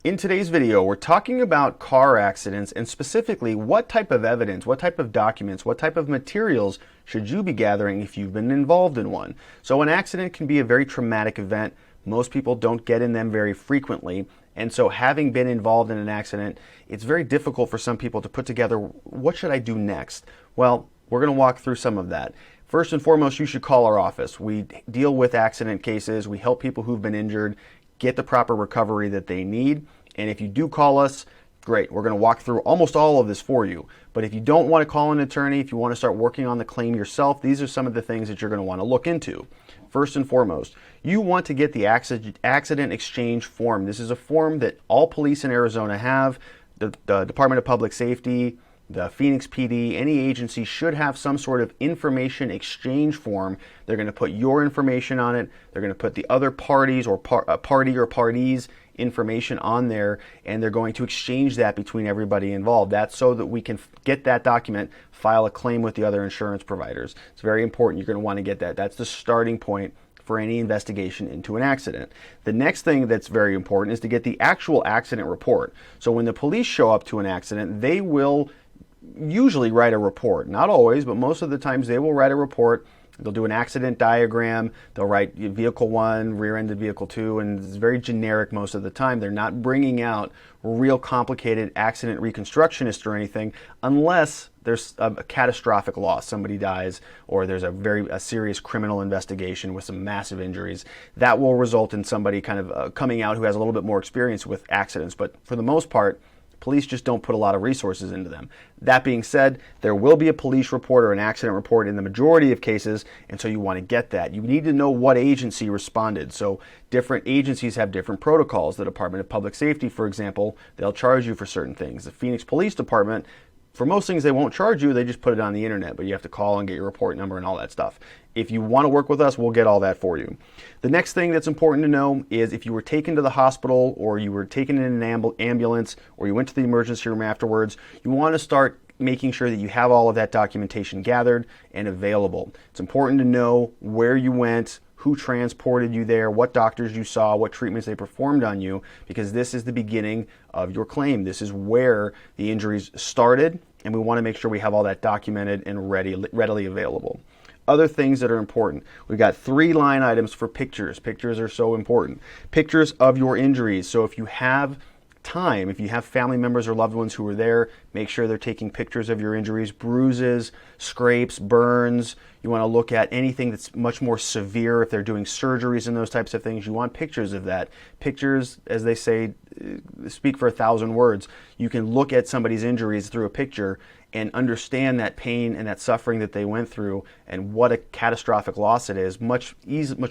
In today's video, we're talking about car accidents and specifically what type of evidence, what type of documents, what type of materials should you be gathering if you've been involved in one. So an accident can be a very traumatic event. Most people don't get in them very frequently. And so having been involved in an accident, it's very difficult for some people to put together, what should I do next? Well, we're going to walk through some of that. First and foremost, you should call our office. We deal with accident cases. We help people who've been injured get the proper recovery that they need. And if you do call us, great. We're going to walk through almost all of this for you. But if you don't want to call an attorney, if you want to start working on the claim yourself, these are some of the things that you're going to want to look into. First and foremost, you want to get the accident exchange form. This is a form that all police in Arizona have. The Department of Public Safety, the Phoenix PD, any agency should have some sort of information exchange form. They're going to put your information on it. They're going to put the other parties or party or parties information on there, and they're going to exchange that between everybody involved. That's so that we can get that document, file a claim with the other insurance providers. It's very important. You're going to want to get that. That's the starting point for any investigation into an accident. The next thing that's very important is to get the actual accident report. So when the police show up to an accident, they will usually write a report. Not always, but most of the times they will write a report. They'll do an accident diagram. They'll write vehicle 1, rear-ended vehicle 2, and it's very generic most of the time. They're not bringing out real complicated accident reconstructionists or anything unless there's a catastrophic loss. Somebody dies or there's a serious criminal investigation with some massive injuries. That will result in somebody kind of coming out who has a little bit more experience with accidents. But for the most part, police just don't put a lot of resources into them. That being said, there will be a police report or an accident report in the majority of cases, and so you want to get that. You need to know what agency responded. So different agencies have different protocols. The Department of Public Safety, for example, they'll charge you for certain things. The Phoenix Police Department, for most things they won't charge you, they just put it on the internet, but you have to call and get your report number and all that stuff. If you want to work with us, we'll get all that for you. The next thing that's important to know is if you were taken to the hospital or you were taken in an ambulance or you went to the emergency room afterwards, you want to start making sure that you have all of that documentation gathered and available. It's important to know where you went, who transported you there, what doctors you saw, what treatments they performed on you, because this is the beginning of your claim. This is where the injuries started, and we want to make sure we have all that documented and readily available. Other things that are important. We've got 3 line items for pictures. Pictures are so important. Pictures of your injuries. So if you have time, if you have family members or loved ones who are there, make sure they're taking pictures of your injuries, bruises, scrapes, burns. You want to look at anything that's much more severe. If they're doing surgeries and those types of things, you want pictures of that. Pictures, as they say, speak for 1,000 words. You can look at somebody's injuries through a picture and understand that pain and that suffering that they went through and what a catastrophic loss it is much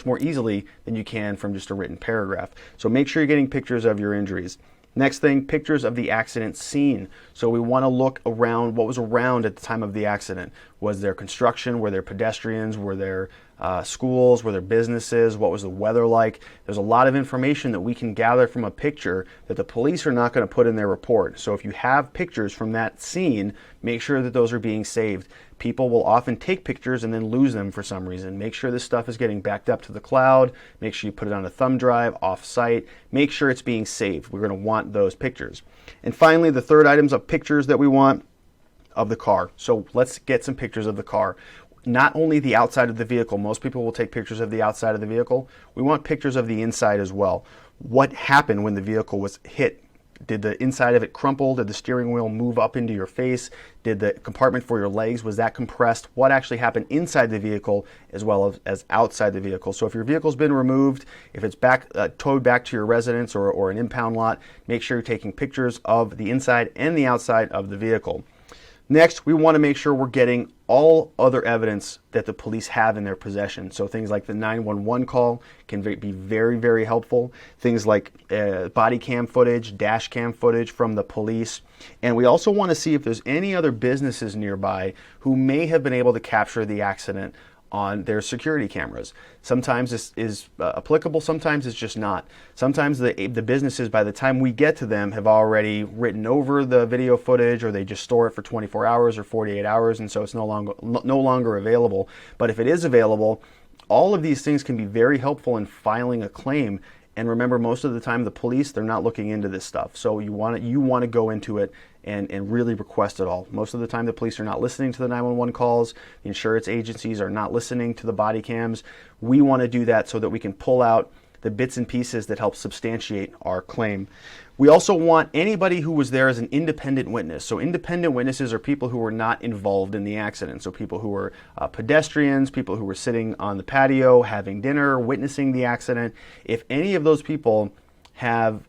more easily than you can from just a written paragraph. So make sure you're getting pictures of your injuries. Next thing, pictures of the accident scene. So we want to look around what was around at the time of the accident. Was there construction? Were there pedestrians? Were there schools? Were there businesses? What was the weather like? There's a lot of information that we can gather from a picture that the police are not going to put in their report. So if you have pictures from that scene, make sure that those are being saved. People will often take pictures and then lose them for some reason. Make sure this stuff is getting backed up to the cloud. Make sure you put it on a thumb drive, off-site. Make sure it's being saved. We're going to want those pictures. And finally, the third items of pictures that we want of the car. So let's get some pictures of the car. Not only the outside of the vehicle. Most people will take pictures of the outside of the vehicle. We want pictures of the inside as well. What happened when the vehicle was hit? Did the inside of it crumple? Did the steering wheel move up into your face? Did the compartment for your legs, was that compressed? What actually happened inside the vehicle as well as outside the vehicle? So if your vehicle's been removed, if it's towed back to your residence or an impound lot, make sure you're taking pictures of the inside and the outside of the vehicle. Next, we want to make sure we're getting all other evidence that the police have in their possession. So things like the 911 call can be very, very helpful. Things like body cam footage, dash cam footage from the police. And we also want to see if there's any other businesses nearby who may have been able to capture the accident on their security cameras. Sometimes this is applicable, sometimes it's just not. Sometimes the businesses, by the time we get to them, have already written over the video footage, or they just store it for 24 hours or 48 hours, and so it's no longer available. But if it is available, all of these things can be very helpful in filing a claim And remember, most of the time, the police, they're not looking into this stuff. So you want to go into it and really request it all. Most of the time, the police are not listening to the 911 calls. The insurance agencies are not listening to the body cams. We want to do that so that we can pull out the bits and pieces that help substantiate our claim. We also want anybody who was there as an independent witness. So independent witnesses are people who were not involved in the accident. So people who were pedestrians, people who were sitting on the patio, having dinner, witnessing the accident. If any of those people have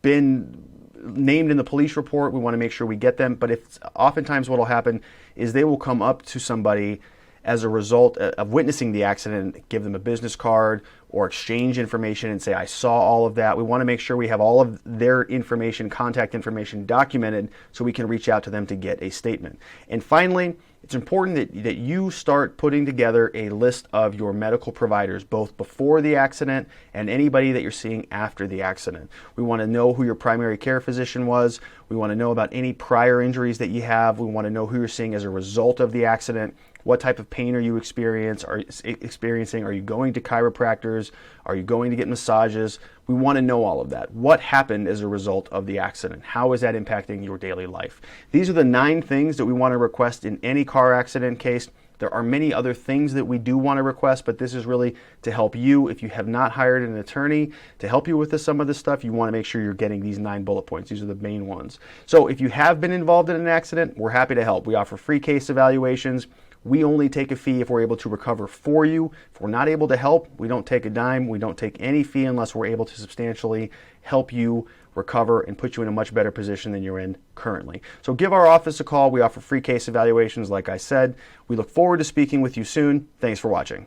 been named in the police report, we want to make sure we get them. But oftentimes what will happen is they will come up to somebody as a result of witnessing the accident, give them a business card or exchange information and say, I saw all of that. We want to make sure we have all of their information, contact information documented so we can reach out to them to get a statement. And finally, it's important that you start putting together a list of your medical providers, both before the accident and anybody that you're seeing after the accident. We want to know who your primary care physician was. We want to know about any prior injuries that you have. We want to know who you're seeing as a result of the accident. What type of pain are you experiencing? Are you going to chiropractors? Are you going to get massages? We want to know all of that. What happened as a result of the accident? How is that impacting your daily life? These are the 9 things that we want to request in any car accident case. There are many other things that we do want to request, but this is really to help you. If you have not hired an attorney to help you with some of this stuff, you want to make sure you're getting these 9 bullet points. These are the main ones. So if you have been involved in an accident, we're happy to help. We offer free case evaluations. We only take a fee if we're able to recover for you. If we're not able to help, we don't take a dime. We don't take any fee unless we're able to substantially help you recover and put you in a much better position than you're in currently. So give our office a call. We offer free case evaluations, like I said. We look forward to speaking with you soon. Thanks for watching.